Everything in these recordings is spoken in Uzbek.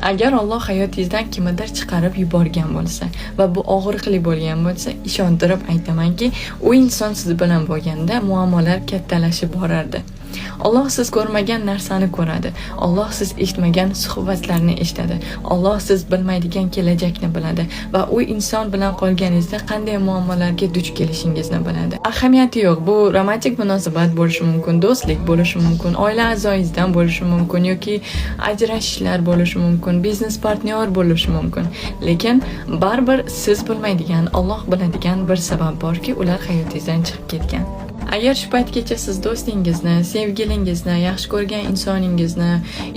Agar Alloh hayotingizdan kimnidir chiqarib yuborgan bo'lsa va bu og'riqli bo'lgan bo'lsa, ishontirib aytamanki, u inson siz bilan bo'lganda muammolar kattalashib borardi. Alloh siz ko'rmagan narsani ko'radi. Alloh siz eshitmagan suhbatlarni eshitadi. Alloh siz bilmaydigan kelajakni biladi va u inson bilan qolganingizda qanday muammolarga duch kelishingizni biladi. Ahamiyati yo'q. Bu romantik munosabat bo'lishi mumkin, do'stlik bo'lishi mumkin, oila a'zoyingizdan bo'lishi mumkin yoki ajrashishlar bo'lishi mumkin, biznes partnyor bo'lishi mumkin. Lekin baribir siz bilmaydigan, Alloh biladigan bir sabab borki, ular hayotingizdan chiqib ketgan. Agar shu paytgacha siz do'stingizni, sevgilingizni, yaxshi ko'rgan insoningizni,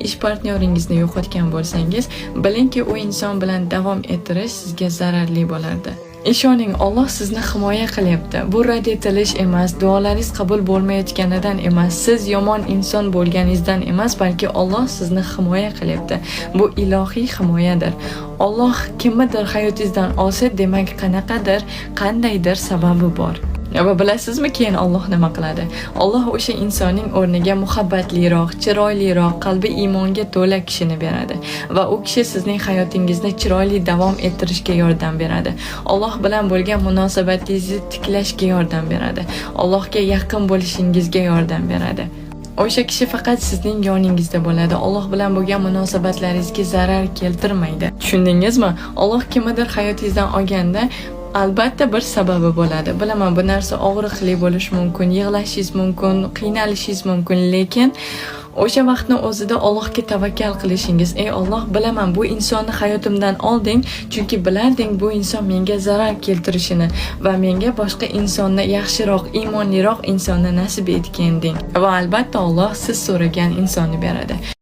ish partnyoringizni yo'qotgan bo'lsangiz, bilingki, u inson bilan davom ettirish sizga zararli bo'lardi. Ishoning, Alloh sizni himoya qilyapti. Bu rad etilish emas, duolaringiz qabul bo'lmayotganidan emas, siz yomon inson bo'lganingizdan emas, balki Alloh sizni himoya qilyapti. Bu ilohiy himoyadir. Alloh kimnidir hayotingizdan olsa, demak qandaydir sababi bor. Va bilasizmi, keyin Alloh nima qiladi? Alloh o'sha insonning o'rniga muhabbatliroq, chiroyliroq, qalbi iymonga to'la kishini beradi va u kishi sizning hayotingizni chiroyli davom ettirishga yordam beradi. Alloh bilan bo'lgan munosabatingizni tiklashga yordam beradi. Allohga yaqin bo'lishingizga yordam beradi. O'sha kishi faqat sizning yoningizda bo'ladi. Alloh bilan bo'lgan munosabatlaringizga zarar keltirmaydi. Tushundingizmi? Alloh kimnidir hayotingizdan olganda albatta bir sababi bo'ladi. Bilaman, bu narsa og'riqli bo'lishi mumkin, yig'lashingiz mumkin, qiynalishingiz mumkin, lekin o'sha vaqtni o'zida Allohga tavakkal qilishingiz, ey Alloh, bilaman, bu insonni hayotimdan olding, chunki bilarding bu inson menga zarar keltirishini va menga boshqa insonni, yaxshiroq, iymonliroq insonni nasib etganding. Va albatta Alloh siz so'ragan insonni beradi.